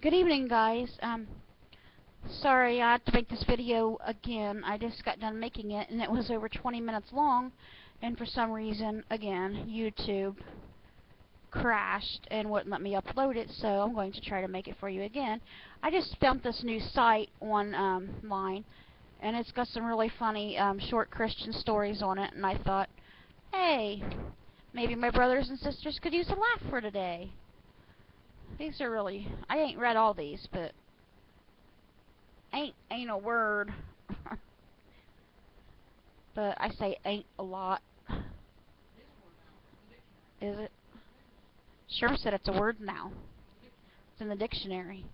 Good evening, guys. Sorry I had to make this video again. I just got done making it, and it was over 20 minutes long, and for some reason, again, YouTube crashed and wouldn't let me upload it, so I'm going to try to make it for you again. I just found this new site online, and it's got some really funny short Christian stories on it, and I thought, hey, maybe my brothers and sisters could use a laugh for today. These are really, I ain't read all these, but ain't a word. But I say ain't a lot. Is it? Sure said it's a word now. It's in the dictionary.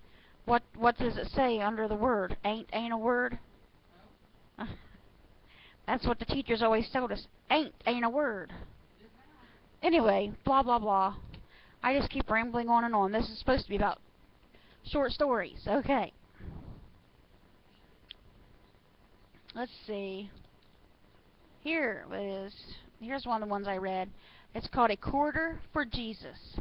What does it say under the word? Ain't a word? That's what the teachers always told us. Ain't a word. Anyway, blah blah blah. I just keep rambling on and on. This is supposed to be about short stories. Okay. Let's see. Here's one of the ones I read. It's called A Quarter for Jesus.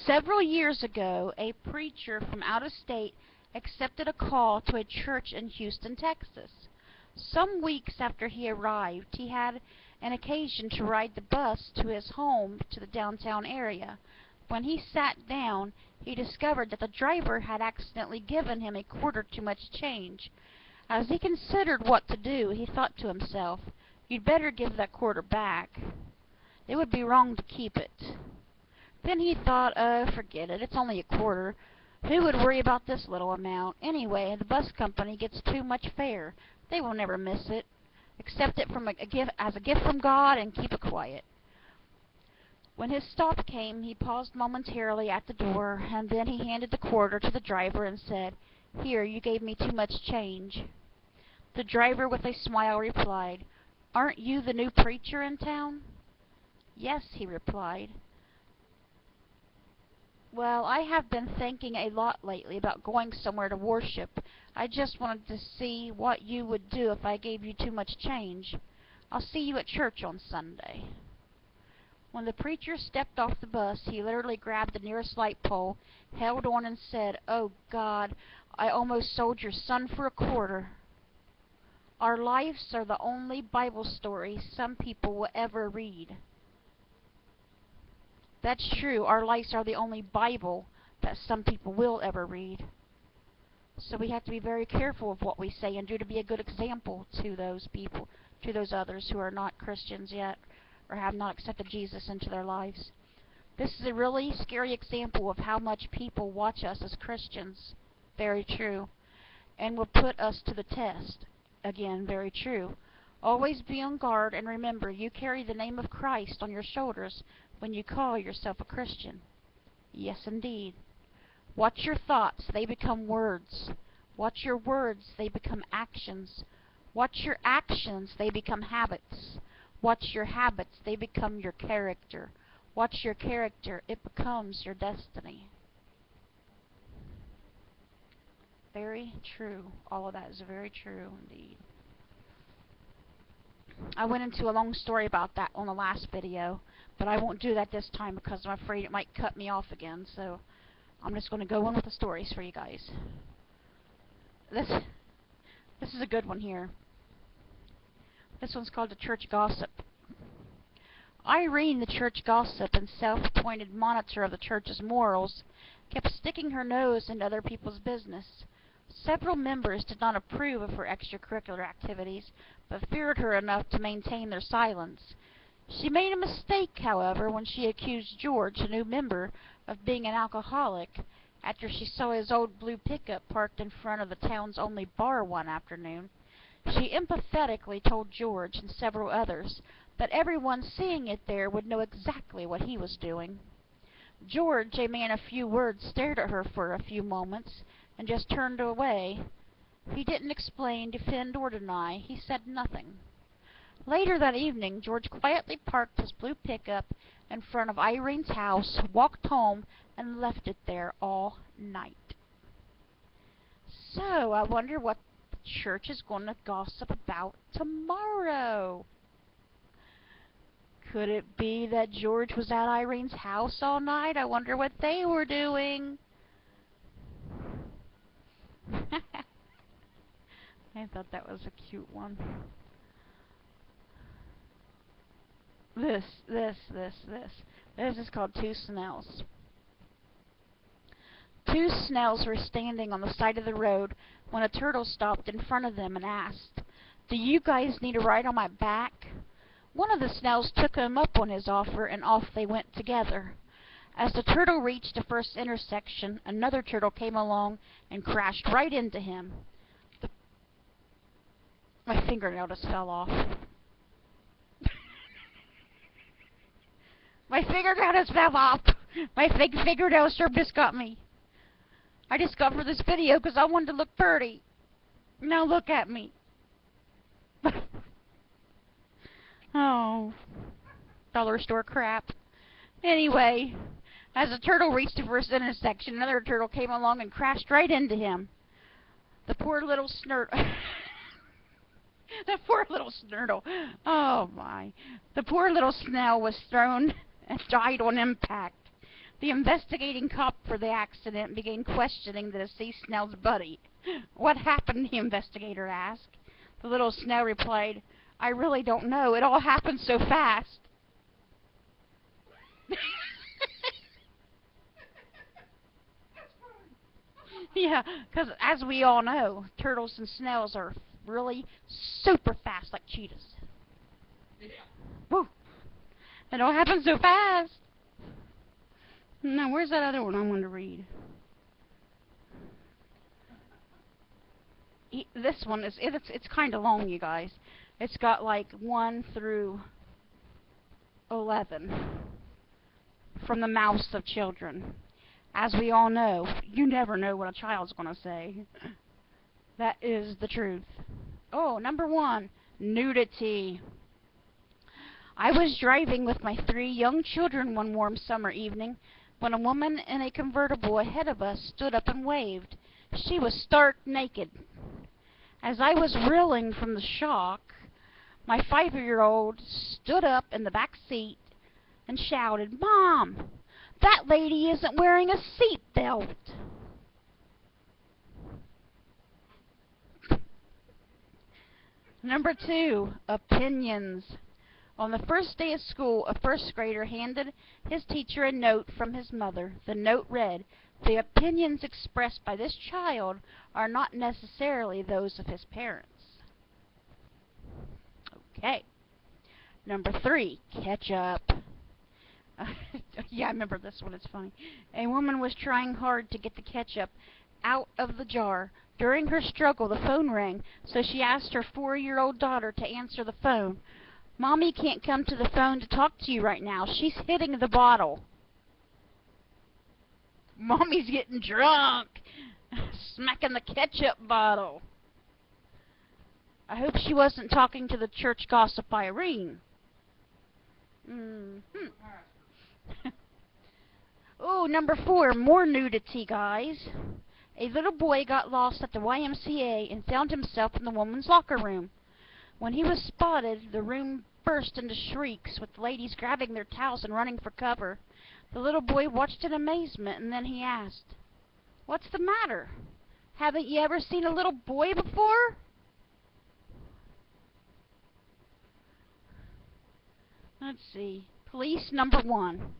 Several years ago, a preacher from out of state accepted a call to a church in Houston, Texas. Some weeks after he arrived, he had an occasion to ride the bus to his home to the downtown area. When he sat down, he discovered that the driver had accidentally given him a quarter too much change. As he considered what to do, he thought to himself, "You'd better give that quarter back. It would be wrong to keep it." Then he thought, "Oh, forget it. It's only a quarter. Who would worry about this little amount? Anyway, the bus company gets too much fare. They will never miss it. Accept it from as a gift from God and keep it quiet." When his stop came, he paused momentarily at the door, and then he handed the quarter to the driver and said, "Here, you gave me too much change." The driver, with a smile, replied, "Aren't you the new preacher in town?" "Yes," he replied. "Well, I have been thinking a lot lately about going somewhere to worship. I just wanted to see what you would do if I gave you too much change. I'll see you at church on Sunday." When the preacher stepped off the bus, he literally grabbed the nearest light pole, held on, and said, "Oh, God, I almost sold your son for a quarter." Our lives are the only Bible stories some people will ever read. That's true. Our lives are the only Bible that some people will ever read. So we have to be very careful of what we say and do to be a good example to those people, to those others who are not Christians yet or have not accepted Jesus into their lives. This is a really scary example of how much people watch us as Christians. Very true. And will put us to the test. Again, very true. Always be on guard, and remember, you carry the name of Christ on your shoulders when you call yourself a Christian. Yes, indeed. Watch your thoughts, they become words. Watch your words, they become actions. Watch your actions, they become habits. Watch your habits, they become your character. Watch your character, it becomes your destiny. Very true. All of that is very true indeed. I went into a long story about that on the last video, but I won't do that this time because I'm afraid it might cut me off again, so I'm just going to go on with the stories for you guys. This is a good one here. This one's called The Church Gossip. Irene, the church gossip and self-appointed monitor of the church's morals, kept sticking her nose into other people's business. Several members did not approve of her extracurricular activities, but feared her enough to maintain their silence. She made a mistake, however, when she accused George, a new member, of being an alcoholic, after she saw his old blue pickup parked in front of the town's only bar one afternoon. She empathetically told George and several others that everyone seeing it there would know exactly what he was doing. George, a man of few words, stared at her for a few moments and just turned away. He didn't explain, defend, or deny. He said nothing. Later that evening, George quietly parked his blue pickup in front of Irene's house, walked home, and left it there all night. So, I wonder what the church is going to gossip about tomorrow. Could it be that George was at Irene's house all night? I wonder what they were doing. I thought that was a cute one. This is called Two Snells. Two Snells were standing on the side of the road when a turtle stopped in front of them and asked, "Do you guys need a ride on my back?" One of the Snells took him up on his offer, and off they went together. As the turtle reached the first intersection, another turtle came along and crashed right into him. My fingernail just fell off. My fingernail just fell off. My fake fingernail sure just got me. I just got for this video because I wanted to look pretty. Now look at me. Oh, dollar store crap. Anyway, as the turtle reached the first intersection, another turtle came along and crashed right into him. The poor little The poor little snurtle. Oh my. The poor little Snell was thrown and died on impact. The investigating cop for the accident began questioning the deceased Snell's buddy. "What happened?" the investigator asked. The little Snell replied, "I really don't know. It all happened so fast." Yeah, because as we all know, turtles and snails are really super fast like cheetahs. Yeah. Woo! It all happens so fast. Now, where's that other one I want to read? This one it's kind of long, you guys. It's got like 1 through 11 from the mouths of children. As we all know, you never know what a child's going to say. That is the truth. Oh, number 1, nudity. I was driving with my 3 young children one warm summer evening when a woman in a convertible ahead of us stood up and waved. She was stark naked. As I was reeling from the shock, my 5-year-old stood up in the back seat and shouted, "Mom, that lady isn't wearing a seat belt." Number 2, opinions. On the first day of school, a first grader handed his teacher a note from his mother. The note read, "The opinions expressed by this child are not necessarily those of his parents." Okay. Number 3, ketchup. Yeah, I remember this one. It's funny. A woman was trying hard to get the ketchup out of the jar. During her struggle, the phone rang, so she asked her 4-year-old daughter to answer the phone. "Mommy can't come to the phone to talk to you right now. She's hitting the bottle." Mommy's getting drunk, smacking the ketchup bottle. I hope she wasn't talking to the church gossip Irene. Oh, number 4, more nudity, guys. A little boy got lost at the YMCA and found himself in the woman's locker room. When he was spotted, the room burst into shrieks, with ladies grabbing their towels and running for cover. The little boy watched in amazement, and then he asked, "What's the matter? Haven't you ever seen a little boy before?" Let's see. Police number 1.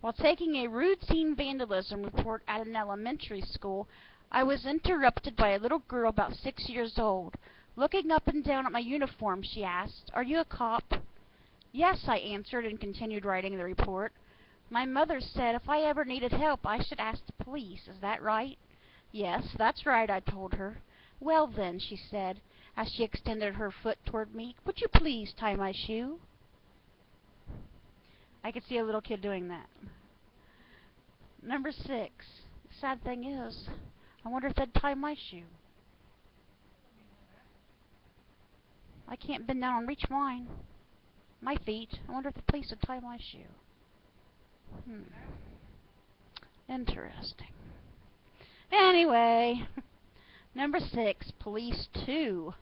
While taking a routine vandalism report at an elementary school, I was interrupted by a little girl about 6 years old. Looking up and down at my uniform, she asked, "Are you a cop?" "Yes," I answered and continued writing the report. "My mother said if I ever needed help, I should ask the police. Is that right?" "Yes, that's right," I told her. "Well then," she said, as she extended her foot toward me, "would you please tie my shoe?" I could see a little kid doing that. Number 6. The sad thing is, I wonder if they'd tie my shoe. I can't bend down and reach my feet. I wonder if the police would tie my shoe. Interesting. Anyway, number 6, police 2.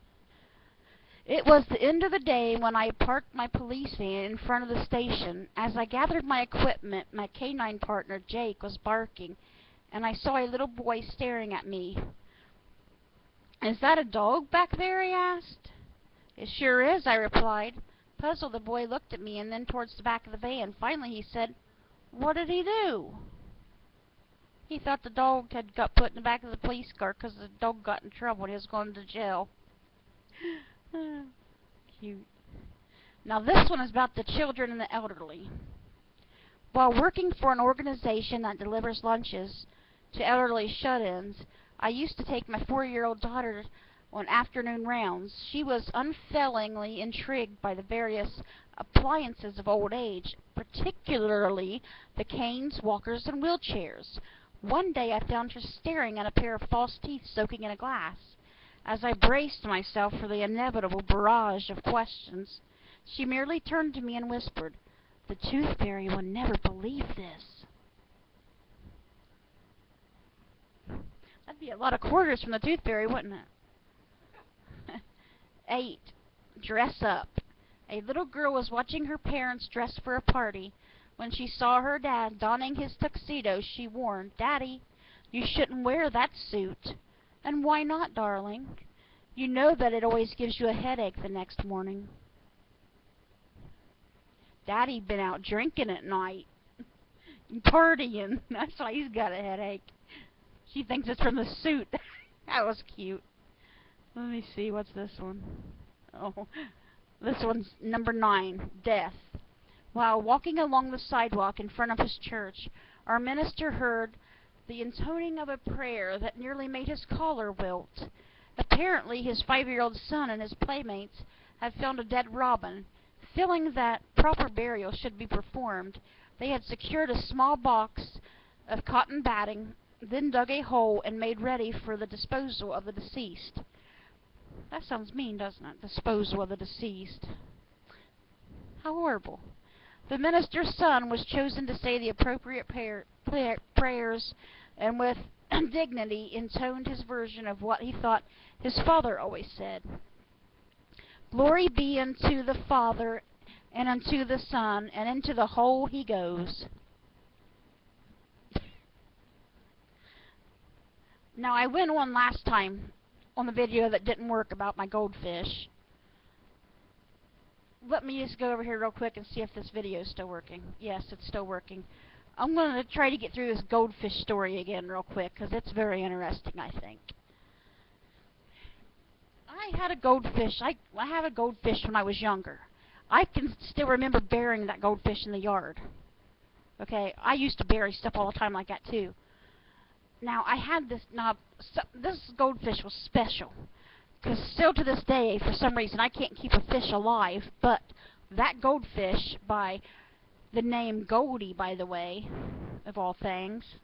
It was the end of the day when I parked my police van in front of the station. As I gathered my equipment, my canine partner, Jake, was barking, and I saw a little boy staring at me. "Is that a dog back there?" he asked. "It sure is," I replied. Puzzled, the boy looked at me and then towards the back of the van. Finally he said, "What did he do?" He thought the dog had got put in the back of the police car because the dog got in trouble and he was going to jail. Cute. Now this one is about the children and the elderly. While working for an organization that delivers lunches to elderly shut-ins, I used to take my 4-year-old daughter on afternoon rounds. She was unfailingly intrigued by the various appliances of old age, particularly the canes, walkers, and wheelchairs. One day I found her staring at a pair of false teeth soaking in a glass. As I braced myself for the inevitable barrage of questions, she merely turned to me and whispered, "The Tooth Fairy would never believe this." That'd be a lot of quarters from the Tooth Fairy, wouldn't it? 8. Dress up. A little girl was watching her parents dress for a party. When she saw her dad donning his tuxedo, she warned, "Daddy, you shouldn't wear that suit." "And why not, darling?" "You know that it always gives you a headache the next morning." "Daddy been out drinking at night. Partying. That's why he's got a headache." She thinks it's from the suit. That was cute. Let me see, what's this one? Oh, this one's number 9, death. While walking along the sidewalk in front of his church, our minister heard the intoning of a prayer that nearly made his collar wilt. Apparently, his 5-year-old son and his playmates had found a dead robin. Feeling that proper burial should be performed, they had secured a small box of cotton batting, then dug a hole and made ready for the disposal of the deceased. That sounds mean, doesn't it? Disposal of the deceased. How horrible. The minister's son was chosen to say the appropriate prayers and with dignity intoned his version of what he thought his father always said. "Glory be unto the Father, and unto the Son, and into the hole he goes." Now, I went on last time on the video that didn't work about my goldfish. Let me just go over here real quick and see if this video is still working. Yes, it's still working. I'm going to try to get through this goldfish story again real quick, because it's very interesting, I think. I had a goldfish. I had a goldfish when I was younger. I can still remember burying that goldfish in the yard. Okay, I used to bury stuff all the time like that too. Now, I had this, this goldfish was special, because still to this day, for some reason, I can't keep a fish alive, but that goldfish, by the name Goldie, by the way, of all things,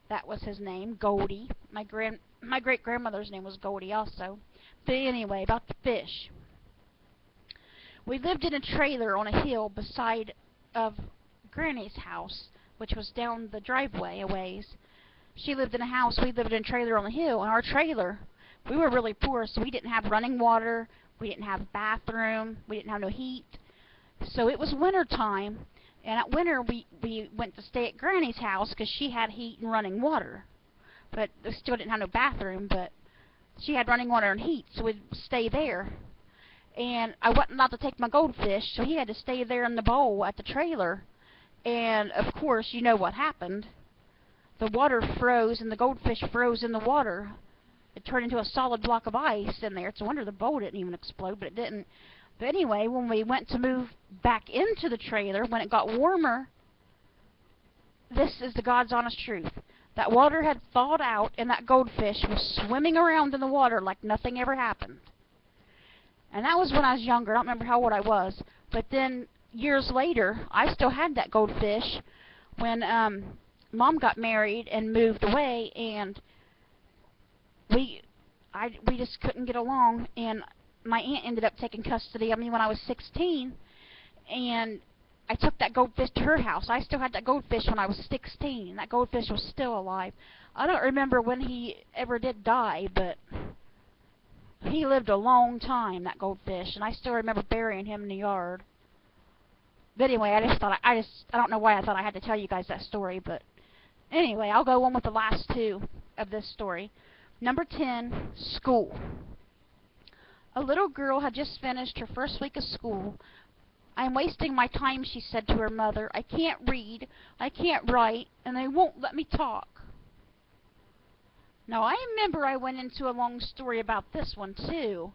that was his name, Goldie. My great-grandmother's name was Goldie also. But anyway, about the fish. We lived in a trailer on a hill beside of Granny's house, which was down the driveway a ways. She lived in a house, we lived in a trailer on the hill, and our trailer, we were really poor, so we didn't have running water, we didn't have a bathroom, we didn't have no heat. So it was winter time, and at winter we went to stay at Granny's house because she had heat and running water. But we still didn't have no bathroom, but she had running water and heat, so we'd stay there. And I wasn't allowed to take my goldfish, so he had to stay there in the bowl at the trailer. And, of course, you know what happened. The water froze, and the goldfish froze in the water. It turned into a solid block of ice in there. It's a wonder the bowl didn't even explode, but it didn't. But anyway, when we went to move back into the trailer, when it got warmer, this is the God's honest truth. That water had thawed out, and that goldfish was swimming around in the water like nothing ever happened. And that was when I was younger. I don't remember how old I was. But then, years later, I still had that goldfish when Mom got married and moved away, and we just couldn't get along, and my aunt ended up taking custody of me when I was 16, and I took that goldfish to her house. I still had that goldfish when I was 16, and that goldfish was still alive. I don't remember when he ever did die, but He lived a long time, that goldfish, and I still remember burying him in the yard. But anyway, I don't know why I thought I had to tell you guys that story, but anyway, I'll go on with the last two of this story. Number 10, school. A little girl had just finished her first week of school. "I'm wasting my time," she said to her mother. "I can't read, I can't write, and they won't let me talk." Now, I remember I went into a long story about this one, too.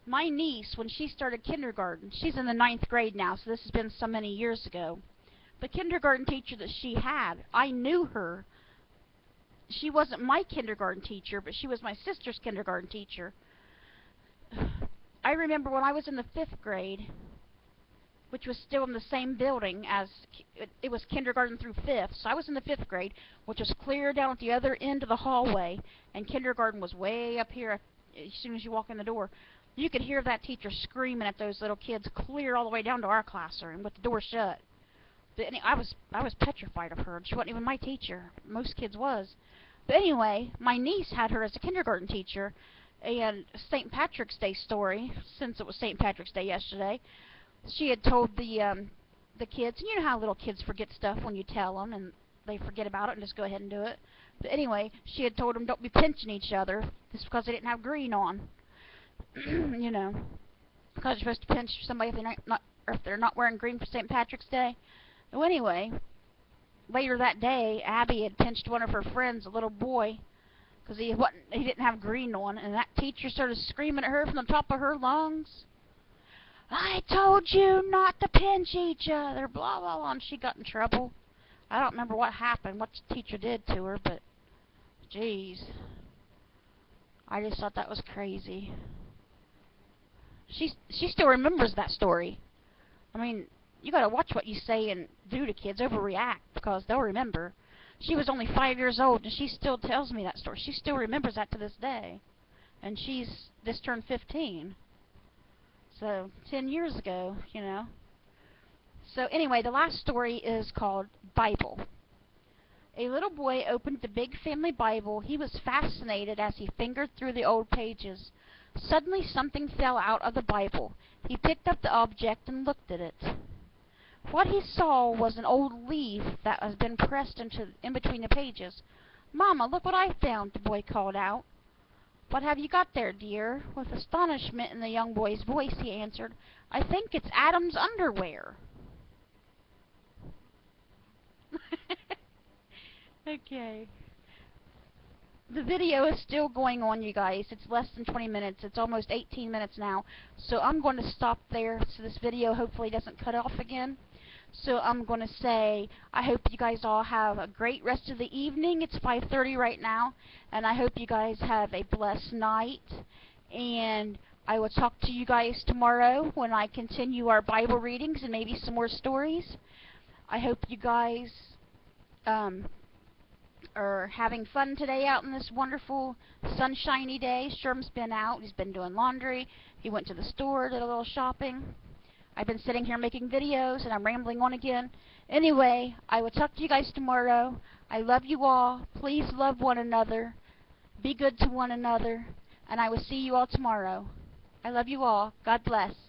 My niece, when she started kindergarten, she's in the 9th grade now, so this has been so many years ago. The kindergarten teacher that she had, I knew her. She wasn't my kindergarten teacher, but she was my sister's kindergarten teacher. I remember when I was in the 5th grade, which was still in the same building as, it was kindergarten through 5th, so I was in the 5th grade, which was clear down at the other end of the hallway, and kindergarten was way up here as soon as you walk in the door. You could hear that teacher screaming at those little kids clear all the way down to our classroom with the door shut. But I was petrified of her, and she wasn't even my teacher. Most kids was. But anyway, my niece had her as a kindergarten teacher, and St. Patrick's Day story, since it was St. Patrick's Day yesterday, she had told the kids, and you know how little kids forget stuff when you tell them, and they forget about it and just go ahead and do it. But anyway, she had told them don't be pinching each other just because they didn't have green on. You know, because you're supposed to pinch somebody if they're not wearing green for St. Patrick's Day. Well, anyway, later that day, Abby had pinched one of her friends, a little boy, because he didn't have green on, and that teacher started screaming at her from the top of her lungs. "I told you not to pinch each other," blah, blah, blah, and she got in trouble. I don't remember what happened, what the teacher did to her, but, jeez. I just thought that was crazy. She still remembers that story. I mean, you gotta watch what you say and do to kids, overreact, because they'll remember. She was only 5 years old, and she still tells me that story. She still remembers that to this day. And she's just turned 15. So, 10 years ago, you know. So anyway, the last story is called Bible. A little boy opened the big family Bible. He was fascinated as he fingered through the old pages. Suddenly something fell out of the Bible. He picked up the object and looked at it. What he saw was an old leaf that had been pressed in between the pages. "Mama, look what I found," the boy called out. "What have you got there, dear?" With astonishment in the young boy's voice, he answered, "I think it's Adam's underwear." Okay. The video is still going on, you guys. It's less than 20 minutes. It's almost 18 minutes now. So I'm going to stop there so this video hopefully doesn't cut off again. So I'm going to say I hope you guys all have a great rest of the evening. It's 5:30 right now. And I hope you guys have a blessed night. And I will talk to you guys tomorrow when I continue our Bible readings and maybe some more stories. I hope you guys are having fun today out in this wonderful sunshiny day. Sherm's been out. He's been doing laundry. He went to the store, did a little shopping. I've been sitting here making videos, and I'm rambling on again. Anyway, I will talk to you guys tomorrow. I love you all. Please love one another. Be good to one another. And I will see you all tomorrow. I love you all. God bless.